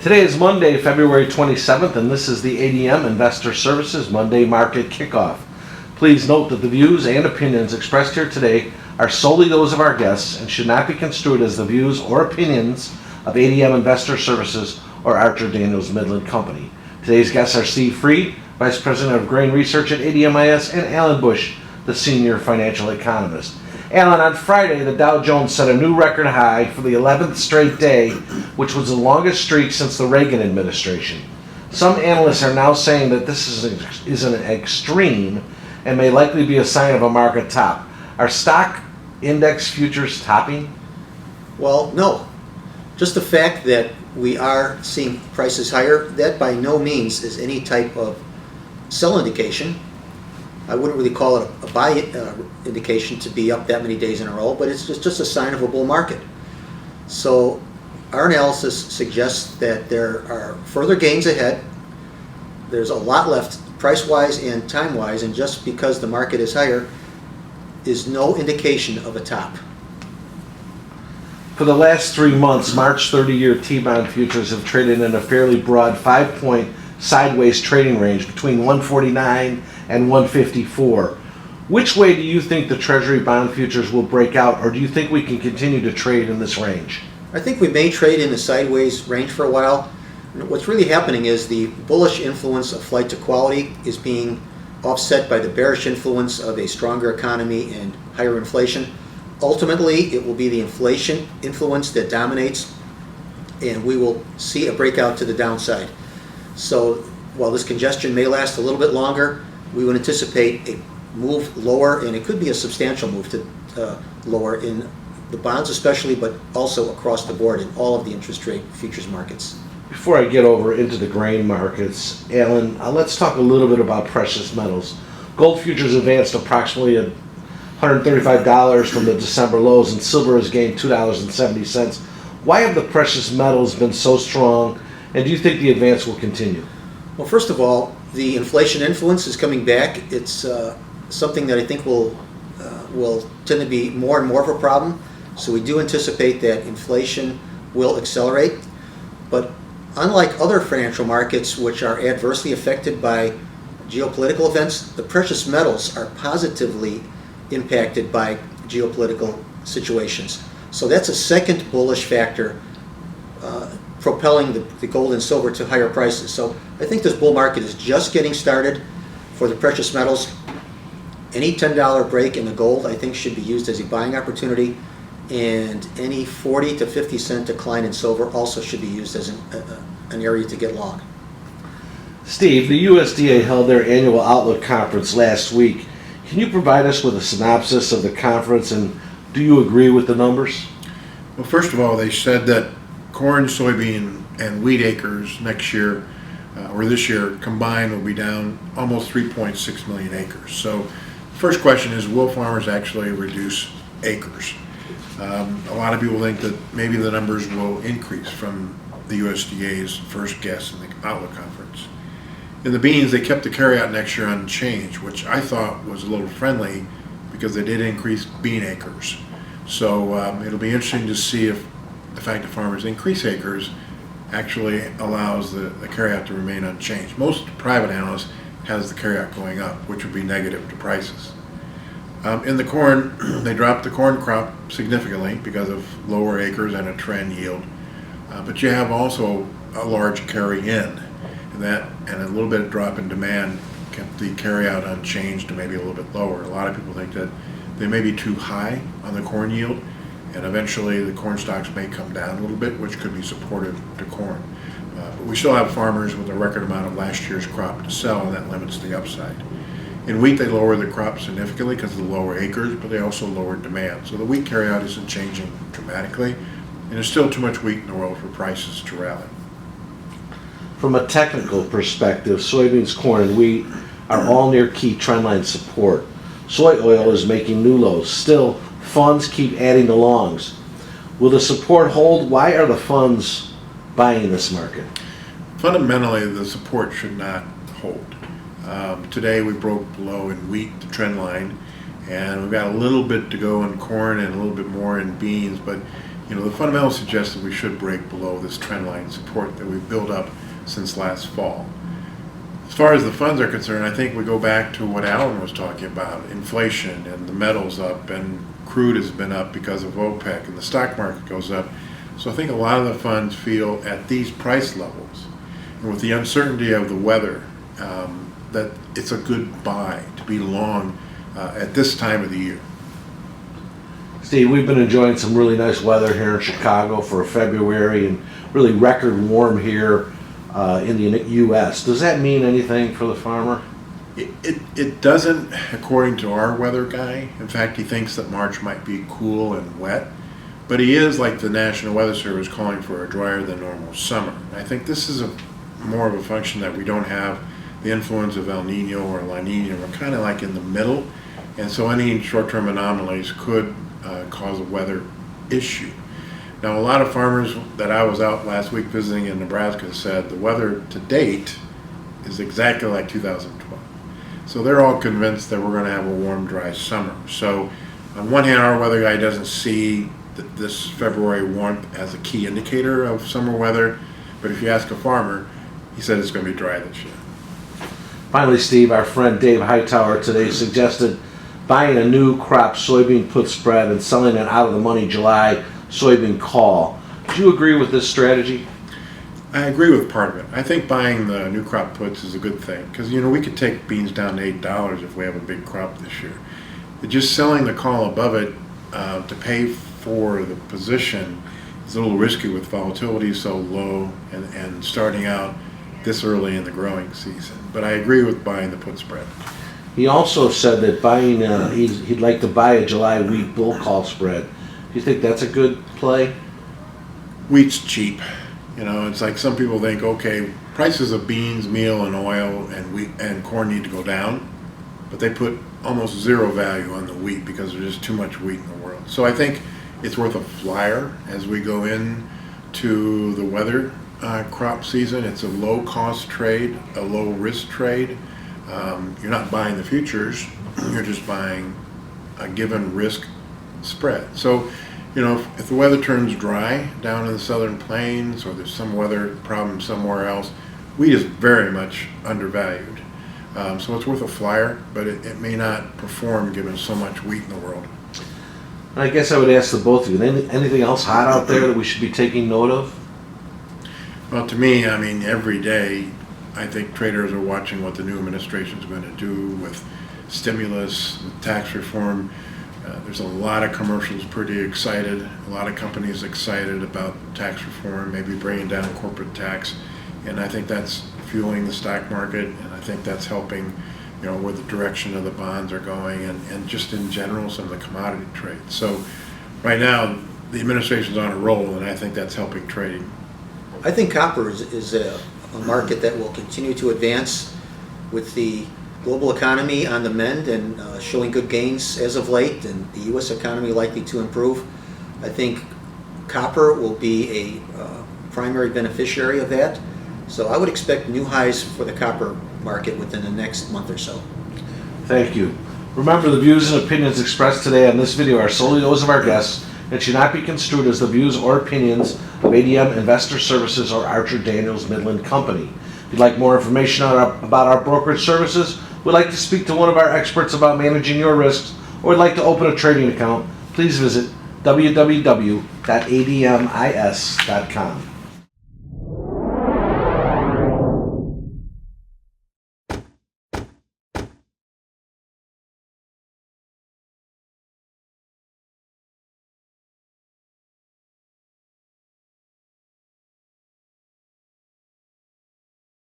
Today is Monday, February 27th, and this is the ADM Investor Services Monday Market Kickoff. Please note that the views and opinions expressed here today are solely those of our guests and should not be construed as the views or opinions of ADM Investor Services or Archer Daniels Midland Company. Today's guests are Steve Freed, Vice President of Grain Research at ADMIS, and Alan Bush, the Senior Financial Economist. Alan, on Friday, the Dow Jones set a new record high for the 11th straight day, which was the longest streak since the Reagan administration. Some analysts are now saying that this is an extreme and may likely be a sign of a market top. Are stock index futures topping? Well, no. Just the fact that we are seeing prices higher, that by no means is any type of sell indication. I wouldn't really call it a buy indication to be up that many days in a row, but it's just a sign of a bull market. So our analysis suggests that there are further gains ahead. There's a lot left price-wise and time-wise, and just because the market is higher is no indication of a top. For the last 3 months, March 30-year T-bond futures have traded in a fairly broad 5-point sideways trading range between 149 and 154. Which way do you think the Treasury bond futures will break out, or do you think we can continue to trade in this range? I think we may trade in the sideways range for a while. What's really happening is the bullish influence of flight to quality is being offset by the bearish influence of a stronger economy and higher inflation. Ultimately, it will be the inflation influence that dominates, and we will see a breakout to the downside. So while this congestion may last a little bit longer, we would anticipate a move lower, and it could be a substantial move to lower in the bonds especially, but also across the board in all of the interest rate futures markets. Before I get over into the grain markets, Alan, let's talk a little bit about precious metals. Gold futures advanced approximately $135 from the December lows, and silver has gained $2.70. Why have the precious metals been so strong, and do you think the advance will continue? Well, first of all, the inflation influence is coming back. It's something that I think will tend to be more and more of a problem. So we do anticipate that inflation will accelerate. But unlike other financial markets, which are adversely affected by geopolitical events, the precious metals are positively impacted by geopolitical situations. So that's a second bullish factor propelling the gold and silver to higher prices. So I think this bull market is just getting started for the precious metals. Any $10 break in the gold, I think, should be used as a buying opportunity, and any 40 to 50 cent decline in silver also should be used as an area to get long. Steve, the USDA held their annual Outlook conference last week. Can you provide us with a synopsis of the conference, and do you agree with the numbers? Well, first of all, they said that corn, soybean, and wheat acres next year, or this year, combined will be down almost 3.6 million acres. So the first question is, will farmers actually reduce acres? A lot of people think that maybe the numbers will increase from the USDA's first guess in the Outlook conference. In the beans, they kept the carryout next year unchanged, which I thought was a little friendly because they did increase bean acres. So it'll be interesting to see if the fact that farmers increase acres actually allows the carryout to remain unchanged. Most private analysts has the carryout going up, which would be negative to prices. In the corn, they dropped the corn crop significantly because of lower acres and a trend yield. But you have also a large carry in, and a little bit of drop in demand kept the carryout unchanged to maybe a little bit lower. A lot of people think that they may be too high on the corn yield, and eventually the corn stocks may come down a little bit, which could be supportive to corn. But we still have farmers with a record amount of last year's crop to sell, and that limits the upside. In wheat, they lowered the crop significantly because of the lower acres, but they also lowered demand. So the wheat carryout isn't changing dramatically, and there's still too much wheat in the world for prices to rally. From a technical perspective, soybeans, corn, and wheat are all near key trendline support. Soy oil is making new lows. Still, funds keep adding the longs. Will the support hold? Why are the funds buying this market? Fundamentally, the support should not hold. Today we broke below in wheat, the trend line, and we've got a little bit to go in corn and a little bit more in beans, but the fundamentals suggest that we should break below this trend line support that we've built up since last fall. As far as the funds are concerned, I think we go back to what Alan was talking about, inflation and the metals up and crude has been up because of OPEC and the stock market goes up. So I think a lot of the funds feel at these price levels and with the uncertainty of the weather that it's a good buy to be long at this time of the year. Steve, we've been enjoying some really nice weather here in Chicago for February and really record warm here in the U.S. Does that mean anything for the farmer? It doesn't, according to our weather guy. In fact, he thinks that March might be cool and wet, but he is, like the National Weather Service, calling for a drier than normal summer. I think this is more of a function that we don't have the influence of El Nino or La Nina. We're kind of like in the middle, and so any short-term anomalies could cause a weather issue. Now, a lot of farmers that I was out last week visiting in Nebraska said the weather to date is exactly like 2012. So they're all convinced that we're going to have a warm, dry summer. So on one hand, our weather guy doesn't see this February warmth as a key indicator of summer weather, but if you ask a farmer, he said it's going to be dry this year. Finally, Steve, our friend Dave Hightower today suggested buying a new crop soybean put spread and selling an out-of-the-money July soybean call. Do you agree with this strategy? I agree with part of it. I think buying the new crop puts is a good thing because, we could take beans down to $8 if we have a big crop this year. But just selling the call above it to pay for the position is a little risky with volatility so low and starting out this early in the growing season. But I agree with buying the put spread. He also said that buying, he'd like to buy a July wheat bull call spread. Do you think that's a good play? Wheat's cheap. It's like some people think, okay, prices of beans, meal, and oil and wheat and corn need to go down, but they put almost zero value on the wheat because there's just too much wheat in the world. So I think it's worth a flyer as we go in to the weather crop season. It's a low-cost trade, a low-risk trade. You're not buying the futures, you're just buying a given risk spread. So, if the weather turns dry down in the southern plains or there's some weather problem somewhere else, wheat is very much undervalued. So it's worth a flyer, but it may not perform given so much wheat in the world. I guess I would ask the both of you, anything else hot out there that we should be taking note of? Well, to me, every day, I think traders are watching what the new administration is going to do with stimulus, with tax reform. There's a lot of commercials pretty excited, a lot of companies excited about tax reform, maybe bringing down corporate tax, and I think that's fueling the stock market, and I think that's helping, where the direction of the bonds are going, and just in general some of the commodity trades. So right now the administration's on a roll, and I think that's helping trading. I think copper is a market that will continue to advance with the global economy on the mend and showing good gains as of late, and the U.S. economy likely to improve. I think copper will be a primary beneficiary of that. So I would expect new highs for the copper market within the next month or so. Thank you. Remember, the views and opinions expressed today on this video are solely those of our guests and should not be construed as the views or opinions of ADM Investor Services or Archer Daniels Midland Company. If you'd like more information about our brokerage services, would like to speak to one of our experts about managing your risks, or would like to open a trading account, please visit www.admis.com.